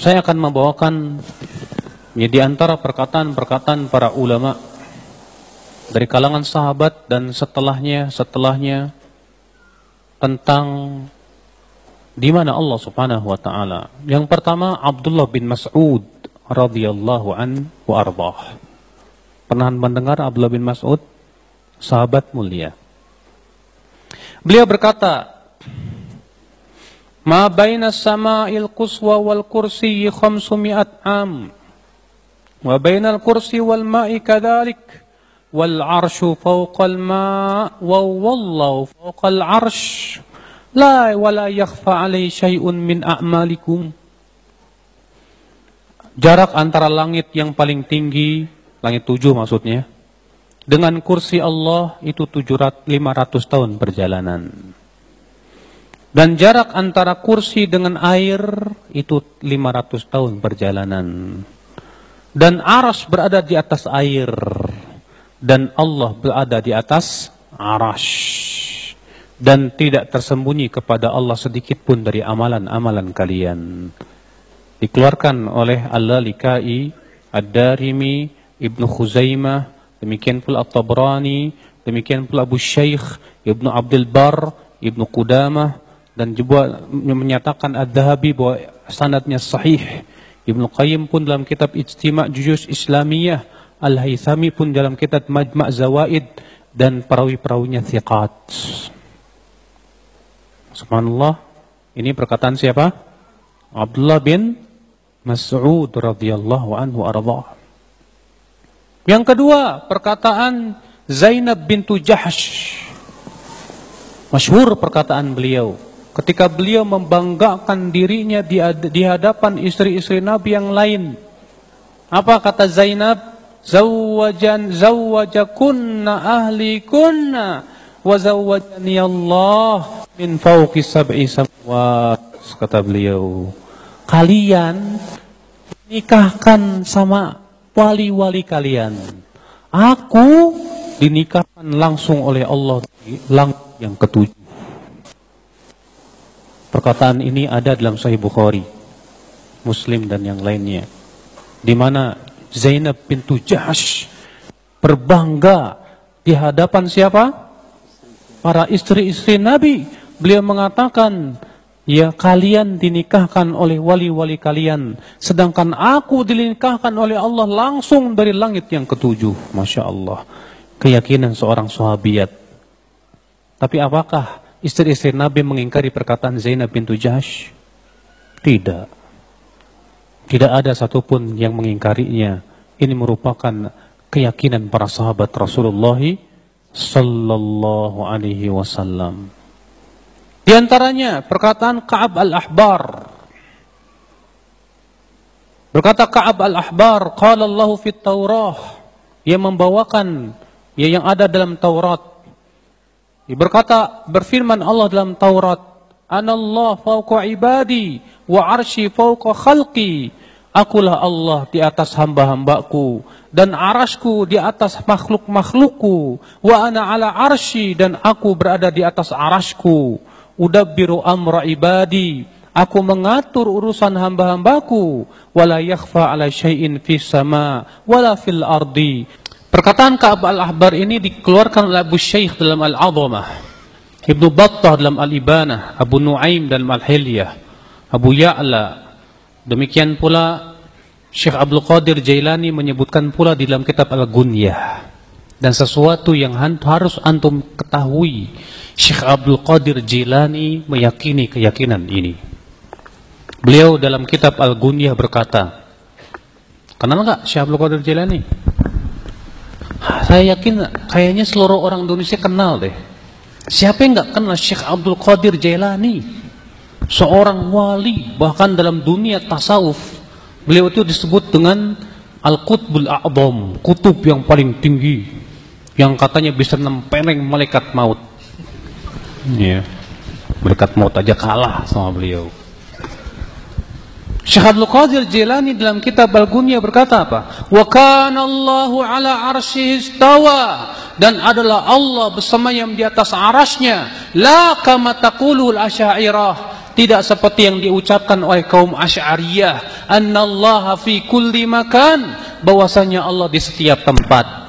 saya akan membawakan di antara perkataan-perkataan para ulama dari kalangan sahabat dan setelahnya tentang di mana Allah Subhanahu wa taala. Yang pertama, Abdullah bin Mas'ud radhiyallahu an wa ardhah. Pernah mendengar Abdullah bin Mas'ud? Sahabat mulia. Beliau berkata, "Ma baina as-sama'il quswa wal kursiyyi 500 am. Wa baina al-kursyi wal ma'i kadzalik. Wal 'arsyu fawqa al-ma' wa wallahu fawqa al-'arsy. La wala yakhfa 'alaihi syai'un min a'malikum." Jarak antara langit yang paling tinggi, langit 7 maksudnya, dengan kursi Allah itu 500 tahun perjalanan. Dan jarak antara kursi dengan air itu 500 tahun perjalanan. Dan arsy berada di atas air. Dan Allah berada di atas arsy. Dan tidak tersembunyi kepada Allah sedikit pun dari amalan-amalan kalian. Dikeluarkan oleh Al-Lalikai, Ad-Darimi, Ibnu Khuzaimah, demikian pula At-Tabrani, demikian pula Abu Syekh, Ibnu Abdul Bar, Ibnu Qudamah, dan juga menyatakan Ad-Dhahabi bahwa sanadnya sahih. Ibnu Qayyim pun dalam kitab Ijtima' Juyus Islamiyah, Al-Haythami pun dalam kitab Majma' Zawaid, dan perawi-perawinya thiqat. Subhanallah, ini perkataan siapa? Abdullah bin Mas'ud radhiyallahu anhu ardhah. Yang kedua, perkataan Zainab bintu Jahsh. Masyhur perkataan beliau ketika beliau membanggakan dirinya di hadapan istri-istri Nabi yang lain. Apa kata Zainab? Zawwajakunna ahlikunna wa zawwajani Allah min fawqi sab'i samawat. Kata beliau, kalian nikahkan sama wali-wali kalian. Aku dinikahkan langsung oleh Allah di langit yang ketujuh. Perkataan ini ada dalam Sahih Bukhari, Muslim dan yang lainnya, di mana Zainab bintu Jahsh berbangga di hadapan siapa? Para istri-istri Nabi. Beliau mengatakan, ya, kalian dinikahkan oleh wali-wali kalian, sedangkan aku dinikahkan oleh Allah langsung dari langit yang ketujuh. Masya Allah, keyakinan seorang sahabiat. Tapi apakah istri-istri Nabi mengingkari perkataan Zainab bintu Jahsh? Tidak. Tidak ada satupun yang mengingkarinya. Ini merupakan keyakinan para sahabat Rasulullah sallallahu alaihi wasallam. Di antaranya perkataan Ka'ab al-Ahbar. Berkata Ka'ab al-Ahbar, qala Allahu fit Taurah. Ia membawakan yang ada dalam Taurat. Berkata, berfirman Allah dalam Taurat, Anallah fawqa ibadi wa arsy fawqa khalqi. Akulah Allah di atas hamba-hambaku dan arasku di atas makhluk-makhlukku. Wa ana ala arsy, dan aku berada di atas arasku. Udabbiru amra ibadi, aku mengatur urusan hamba-hambaku. Wala yakhfa ala syai'in fis sama wala fil ardi. Perkataan Ka'ab al-Ahbar ini dikeluarkan oleh Abu Syekh dalam Al-Azamah, Ibnu Battah dalam Al-Ibanah, Abu Nuaim dalam Al-Hilyah, Abu Ya'la. Demikian pula Syekh Abdul Qadir Jailani menyebutkan pula di dalam kitab Al-Gunyah. Dan sesuatu yang harus antum ketahui, Syekh Abdul Qadir Jailani meyakini keyakinan ini. Beliau dalam kitab Al-Gunyah berkata, kenal nggak Syekh Abdul Qadir Jailani? Saya yakin kayaknya seluruh orang Indonesia kenal deh. Siapa yang nggak kenal Syekh Abdul Qadir Jailani? Seorang wali, bahkan dalam dunia tasawuf beliau itu disebut dengan Al-Qutbul A'zam, kutub yang paling tinggi, yang katanya bisa nempeleng malaikat maut. Ya, malaikat maut aja kalah sama beliau. Syekh Abdul Qadir Jailani dalam kitab Al-Gunyah berkata apa? Wa kana Allahu ala arsyihi istawa, dan adalah Allah bersemayam di atas arasnya. La kama taqulul asy'ariyah, tidak seperti yang diucapkan oleh kaum Asy'ariyah. annallaha fi kulli makan, bahwasanya Allah di setiap tempat.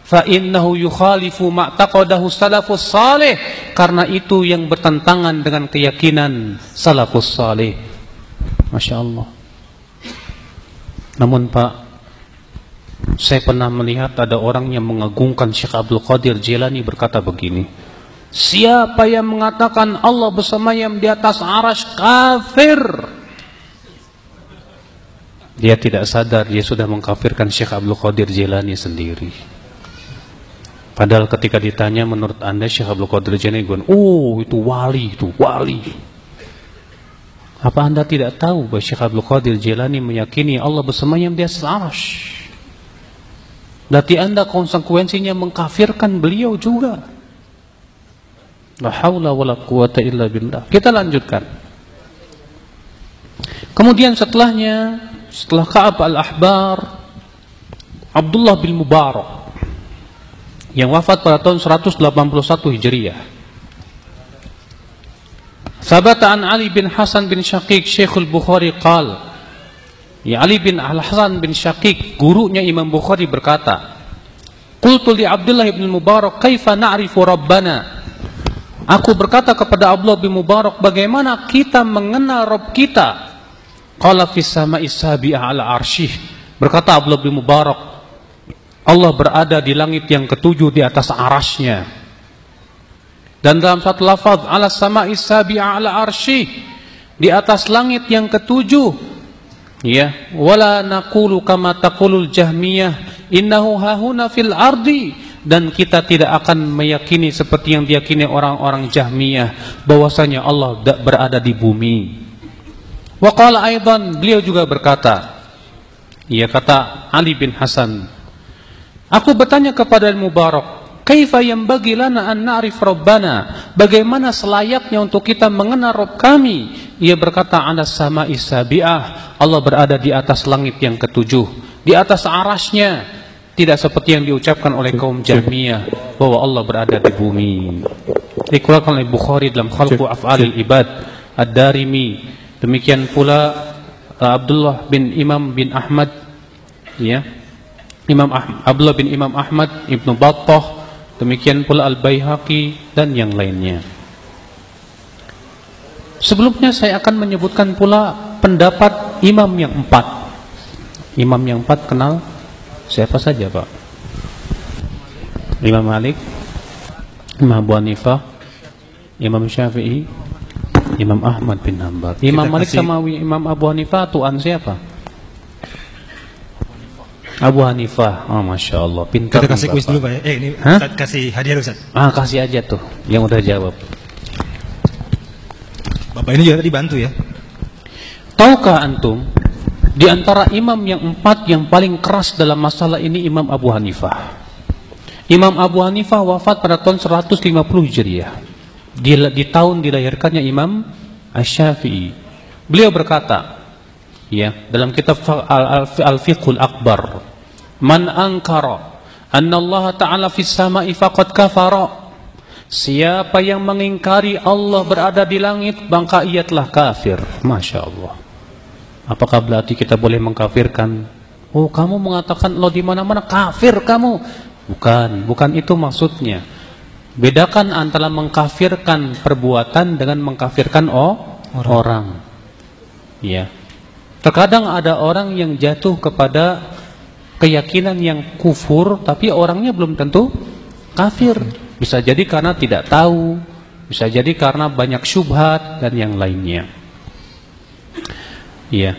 Fa innahu yukhalifu ma'taqadahu salafus salih, karena itu yang bertentangan dengan keyakinan salafus salih. Masya Allah. Namun Pak, saya pernah melihat ada orang yang mengagungkan Syekh Abdul Qadir Jilani berkata begini, siapa yang mengatakan Allah bersemayam di atas arasy kafir. Dia tidak sadar dia sudah mengkafirkan Syekh Abdul Qadir Jilani sendiri. Padahal ketika ditanya, menurut Anda Syekh Abdul Qadir Jilani, oh itu wali, itu wali. Apa Anda tidak tahu bahwa Syekh Abdul Qadir Jilani meyakini Allah bersemayam di atas arasy? Berarti Anda konsekuensinya mengkafirkan beliau juga. La haula wala quwata illa billah. Kita lanjutkan. Kemudian setelah Ka'ab al-Ahbar, Abdullah bin Mubarak yang wafat pada tahun 181 Hijriah. Sabata an Ali bin Hasan bin Syaqiq Syekhul Bukhari qal, ya Ali bin Al-Hasan bin Syaqiq, gurunya Imam Bukhari berkata, qultu li Abdullah bin Mubarak kaifa na'rifu rabbana. Aku berkata kepada Abdullah bin Mubarak, bagaimana kita mengenal Rabb kita? Qala fis sama'i sabi'a ala arsyih. Berkata Abdullah bin Mubarak, Allah berada di langit yang ketujuh di atas arasy-Nya. Dan dalam satu lafaz, ala sama'i sabi'a ala arsyih, di atas langit yang ketujuh. Ya, wala naqulu kama taqulul Jahmiyah innahu hahuna fil ardi, dan kita tidak akan meyakini seperti yang diyakini orang-orang Jahmiyah bahwasanya Allah berada di bumi. Wa qala aidan, beliau juga berkata, ya kata Ali bin Hasan, aku bertanya kepada Mubarak, kaifa yanbaghi lana an na'rif rabbana, bagaimana selayaknya untuk kita mengenal Rabb kami? Ia berkata, anas sama'i sabi'ah, Allah berada di atas langit yang ketujuh, di atas arasy-Nya, tidak seperti yang diucapkan oleh kaum Jahmiyah bahwa Allah berada di bumi. Dikeluarkan oleh Bukhari dalam Khalqu Af'alil Ibad, Ad-Darimi. Demikian pula Abdullah bin Imam bin Ahmad, ya, Abdullah bin Imam Ahmad, Ibnu Battah, demikian pula Al-Baihaqi dan yang lainnya. Sebelumnya saya akan menyebutkan pula pendapat imam yang empat. Imam yang empat kenal siapa saja Pak? Imam Malik, Imam Abu Hanifah, Imam Syafi'i, Imam Ahmad bin Hanbal. Imam Malik sama Imam Abu Hanifah tuan siapa? Abu Hanifah. Oh, Masya Allah, pintar. Kita kasih kuis dulu Pak ya. Ini Ustaz kasih hadiah Ustaz. Kasih aja tuh yang udah jawab. Bapak ini juga tadi bantu ya. Tahukah antum, di antara imam yang empat yang paling keras dalam masalah ini Imam Abu Hanifah. Imam Abu Hanifah wafat pada tahun 150 Hijriah. Di tahun dilahirkannya Imam Asy-Syafi'i. Beliau berkata, ya, dalam kitab Al-Fiqhul Akbar, man ankara anna Allah Ta'ala fis sama'i faqad kafara. Siapa yang mengingkari Allah berada di langit, maka ia telah kafir. Masya Allah. Apakah berarti kita boleh mengkafirkan? Oh, kamu mengatakan Allah di mana-mana, kafir kamu. Bukan itu maksudnya. Bedakan antara mengkafirkan perbuatan dengan mengkafirkan orang. Ya. Terkadang ada orang yang jatuh kepada keyakinan yang kufur, tapi orangnya belum tentu kafir. Bisa jadi karena tidak tahu, bisa jadi karena banyak syubhat dan yang lainnya. Iya.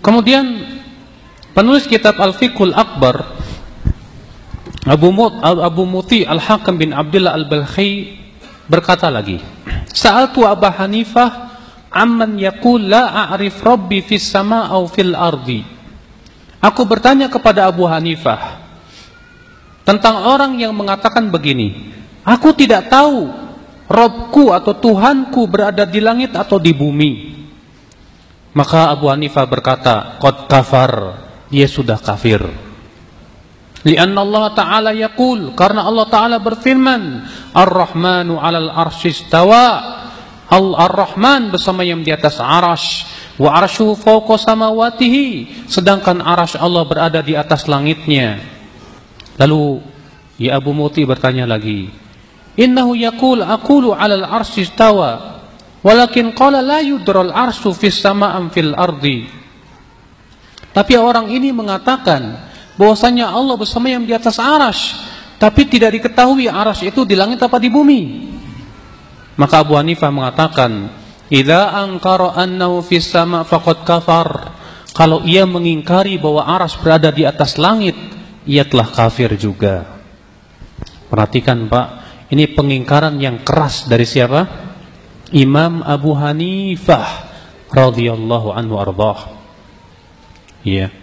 Kemudian penulis kitab Al-Fiqhul Akbar, Abu Muti Al-Hakam bin Abdullah Al-Balkhi berkata lagi, Sa'altu Abu Hanifah amman yaqul la a'rif rabbi fis sama' aw fil ardi. Aku bertanya kepada Abu Hanifah tentang orang yang mengatakan begini, aku tidak tahu Rabbku atau Tuhanku berada di langit atau di bumi. Maka Abu Hanifah berkata, qad kafar, dia sudah kafir. Lianna Allah Ta'ala yaqul, karena Allah Ta'ala berfirman, Ar-Rahmanu 'alal arsy istawa. Ar-Rahman bersama yang di atas arasy. wa arsyu fawqa samawatihi, sedangkan arasy Allah berada di atas langitnya. Lalu ya Abu Muti bertanya lagi, innahu yaqul aqulu 'alal arsy istawa walakin qala la yudral arsyu fis sama'am fil ardi. Tapi orang ini mengatakan bahwasanya Allah bersemayam di atas arasy, tapi tidak diketahui arasy itu di langit apa di bumi. Maka Abu Hanifah mengatakan, idza ankara annahu fis sama' faqad kafar. Kalau ia mengingkari bahwa arasy berada di atas langit, ia telah kafir juga. Perhatikan Pak, ini pengingkaran yang keras dari siapa? Imam Abu Hanifah radhiyallahu anhu ardhah. Iya.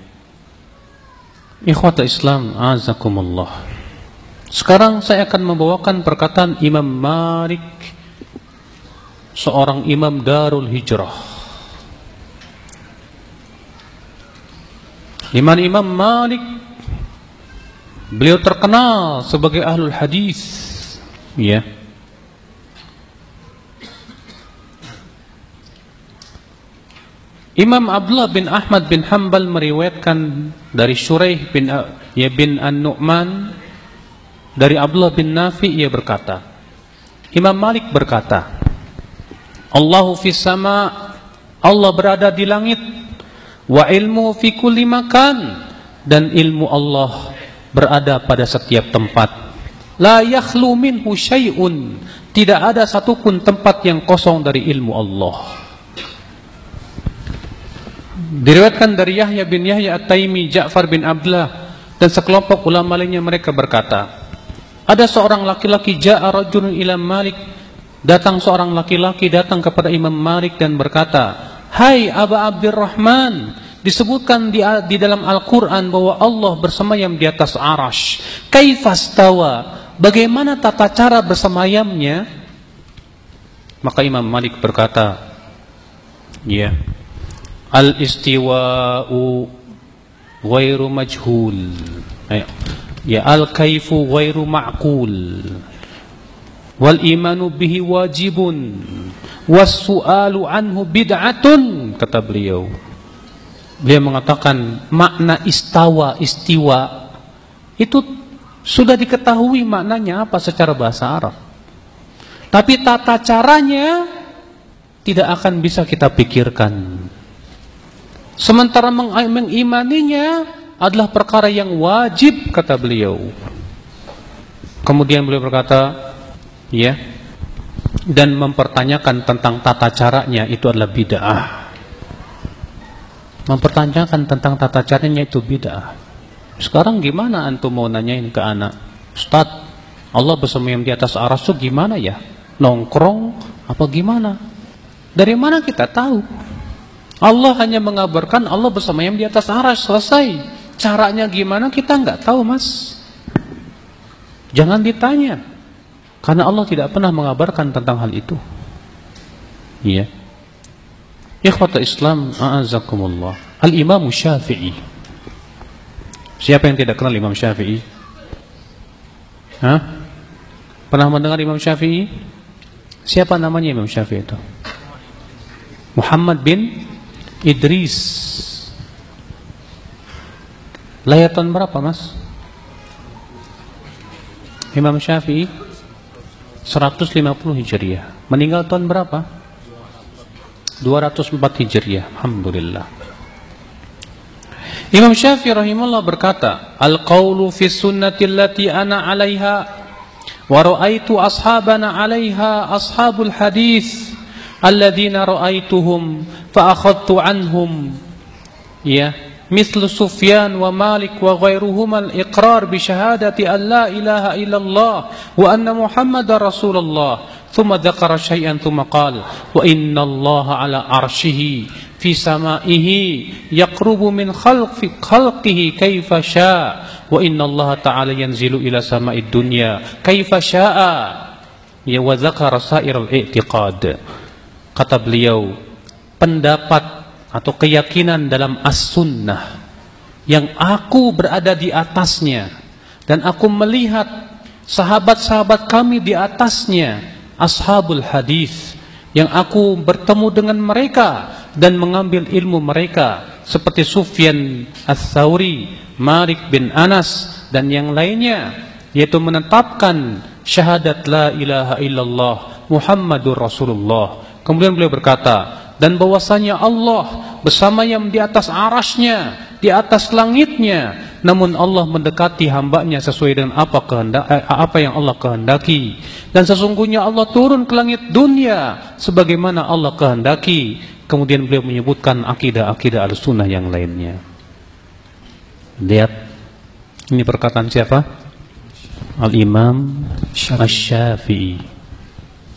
Ikhwata Islam, azakumullah. Sekarang saya akan membawakan perkataan Imam Malik, seorang imam Darul Hijrah. Imam Malik, beliau terkenal sebagai ahlul hadis, ya. Imam Abdullah bin Ahmad bin Hanbal meriwayatkan dari Shuraih bin An-Nu'man dari Abdullah bin Nafi, ia berkata, Imam Malik berkata, Allahu fis sama', Allah berada di langit, wa ilmu fi kulli makan, dan ilmu Allah berada pada setiap tempat. La yakhlu minhu syai'un, tidak ada satupun tempat yang kosong dari ilmu Allah. Diriwayatkan dari Yahya bin Yahya At-Taimi, Ja'far bin Abdullah, dan sekelompok ulama lainnya, mereka berkata, ada seorang laki-laki, ja'a rajulun ila Malik, datang seorang laki-laki datang kepada Imam Malik dan berkata, hai Aba Abdurrahman, disebutkan di dalam Al-Quran bahwa Allah bersemayam di atas arasy. Kaifastawa, bagaimana tata cara bersemayamnya? Maka Imam Malik berkata, ya, al-istiwa'u ghairu majhul, ya, al-kaifu ghairu ma'qul, wal imanu bihi wajibun, was su'alu anhu bid'atun. Kata beliau mengatakan makna istiwa itu sudah diketahui maknanya apa secara bahasa Arab, tapi tata caranya tidak akan bisa kita pikirkan. Sementara mengimaninya adalah perkara yang wajib, kata beliau. Kemudian beliau berkata, ya, dan mempertanyakan tentang tata caranya itu adalah bid'ah. Mempertanyakan tentang tata caranya itu bid'ah. Sekarang gimana antum mau nanyain ke anak, Ustaz, Allah bersemayam di atas arasy gimana ya? Nongkrong apa gimana? Dari mana kita tahu? Allah hanya mengabarkan Allah bersemayam di atas arasy, selesai. Caranya gimana kita nggak tahu, Mas. Jangan ditanya, karena Allah tidak pernah mengabarkan tentang hal itu. Iya. Ikhwata Islam, a'azakumullah. Al-Imam Syafi'i. Siapa yang tidak kenal Imam Syafi'i? Hah? Pernah mendengar Imam Syafi'i? Siapa namanya Imam Syafi'i itu? Muhammad bin Idris. Lahir tahun berapa, Mas? Imam Syafi'i 150 Hijriah. Meninggal tahun berapa? 204 Hijriah. Alhamdulillah. Imam Syafi'i rahimahullah berkata, al-qawlu fi sunnati allati ana 'alaiha wa ra'aitu ashabana 'alaiha ashabul hadis alladzina ra'aituhum fa akhadtu anhum, ya, مثل سفيان ومالك وغيرهما الإقرار بشهادة أن لا إله إلا الله وأن محمد رسول الله. ثم ذكر شيئا ثم قال وإن الله على عرشه في سمائه يقرب من خلقه كيف شاء وإن الله تعالى ينزل إلى سماء الدنيا كيف شاء. وذكر سائر الاعتقاد. Kata beliau, pendapat atau keyakinan dalam as-sunnah yang aku berada di atasnya dan aku melihat sahabat-sahabat kami di atasnya, ashabul hadis, yang aku bertemu dengan mereka dan mengambil ilmu mereka seperti Sufyan Ats-Tsauri, Malik bin Anas dan yang lainnya, yaitu menetapkan syahadat la ilaha illallah Muhammadur Rasulullah. Kemudian beliau berkata, dan bahwasanya Allah bersama yang di atas arasnya, di atas langitnya, namun Allah mendekati hambanya sesuai dengan apa yang Allah kehendaki, dan sesungguhnya Allah turun ke langit dunia sebagaimana Allah kehendaki. Kemudian beliau menyebutkan akidah-akidah Ahlussunnah yang lainnya. Lihat, ini perkataan siapa? Al-Imam Asy-Syafi'i.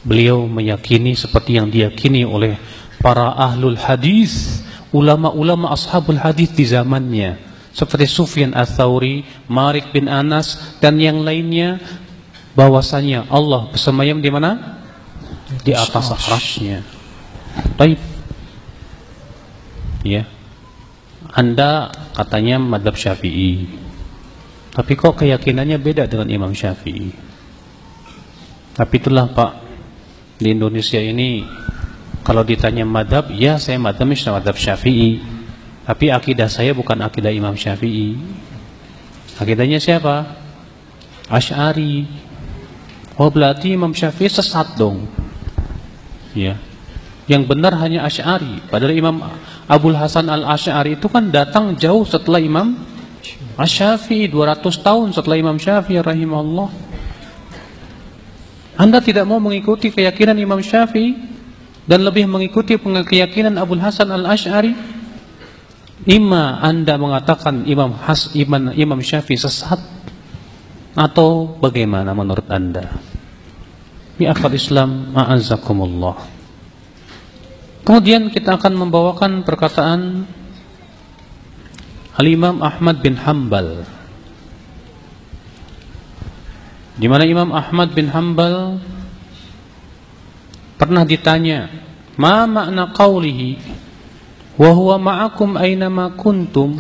Beliau meyakini seperti yang diyakini oleh para ahlul hadis, ulama-ulama ashabul hadis di zamannya, seperti Sufyan Ats-Tsauri, Malik bin Anas dan yang lainnya, bahwasanya Allah bersemayam di mana? Di atas arasy-Nya. Baik. Ya. Anda katanya mazhab Syafi'i. Tapi kok keyakinannya beda dengan Imam Syafi'i? Tapi itulah Pak, di Indonesia ini kalau ditanya madhab, ya saya madhab Syafi'i, tapi akidah saya bukan akidah Imam Syafi'i. Akidahnya siapa? Asy'ari. Oh berarti Imam Syafi'i sesat dong. Ya, yang benar hanya Asy'ari. Padahal Imam Abul Hasan Al-Asy'ari itu kan datang jauh setelah Imam Asy-Syafi'i, 200 tahun setelah Imam Syafi'i rahimahullah. Anda tidak mau mengikuti keyakinan Imam Syafi'i dan lebih mengikuti keyakinan Abul Hasan Al-Asy'ari? Ima Anda mengatakan Imam Syafi'i sesat, atau bagaimana menurut Anda? Ya akhwat Islam, a'azzakumullah. Kemudian kita akan membawakan perkataan Al-Imam Ahmad bin Hanbal, di mana Imam Ahmad bin Hanbal pernah ditanya, ma makna qawlihi wa huwa ma'akum aynama kuntum?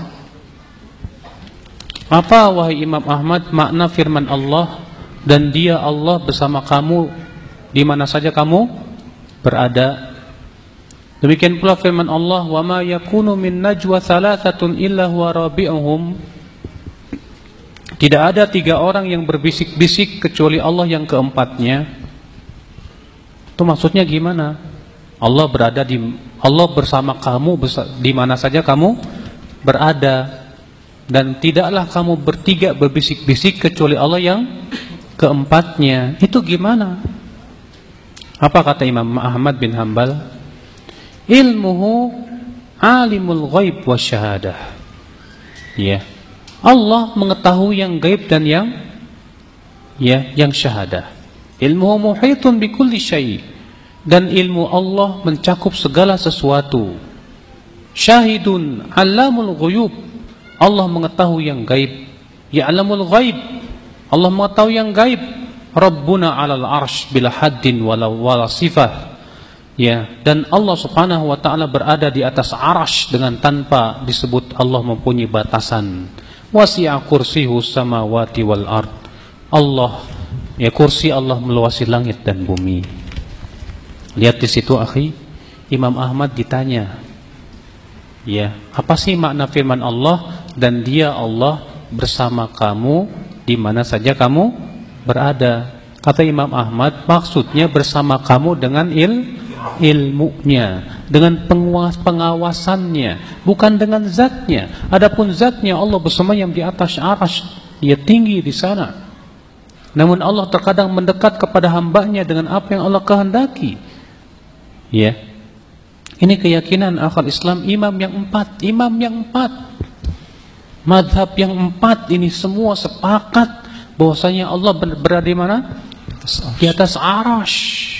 Apa wahai Imam Ahmad makna firman Allah, dan dia Allah bersama kamu di mana saja kamu berada? Demikian pula firman Allah, wa ma yakunu min najwa thalathatun illa huwa rabi'uhum. Tidak ada 3 orang yang berbisik-bisik kecuali Allah yang keempatnya. Itu maksudnya gimana? Allah bersama kamu di mana saja kamu berada, dan tidaklah kamu bertiga berbisik-bisik kecuali Allah yang keempatnya. Itu gimana? Apa kata Imam Ahmad bin Hanbal? Ilmuhu alimul ghaib wasyahadah. Ya. Allah mengetahui yang gaib dan yang syahadah. Ilmuhu muhitun bikulli syai', dan ilmu Allah mencakup segala sesuatu. Syahidun alamul ghuyub, Allah mengetahui yang gaib. Ya'lamul ghaib, Allah mengetahui yang gaib. Rabbuna 'alal 'arsy bila haddin wala sifah. Ya, dan Allah Subhanahu wa taala berada di atas arasy dengan tanpa disebut Allah mempunyai batasan. Wasi'a kursiyyuhu samawati wal ard. Allah, ya, kursi Allah meluasi langit dan bumi. Lihat di situ akhi, Imam Ahmad ditanya, ya, apa sih makna firman Allah, dan dia Allah bersama kamu di mana saja kamu berada? Kata Imam Ahmad, maksudnya bersama kamu dengan ilmunya, dengan pengawasannya, bukan dengan zatnya. Adapun zatnya, Allah bersemayam di atas arasy, dia tinggi di sana. Namun Allah terkadang mendekat kepada hambanya dengan apa yang Allah kehendaki. Ya, ini keyakinan akal Islam, imam yang empat, madhab yang empat ini semua sepakat bahwasanya Allah berada di mana? Di atas arasy.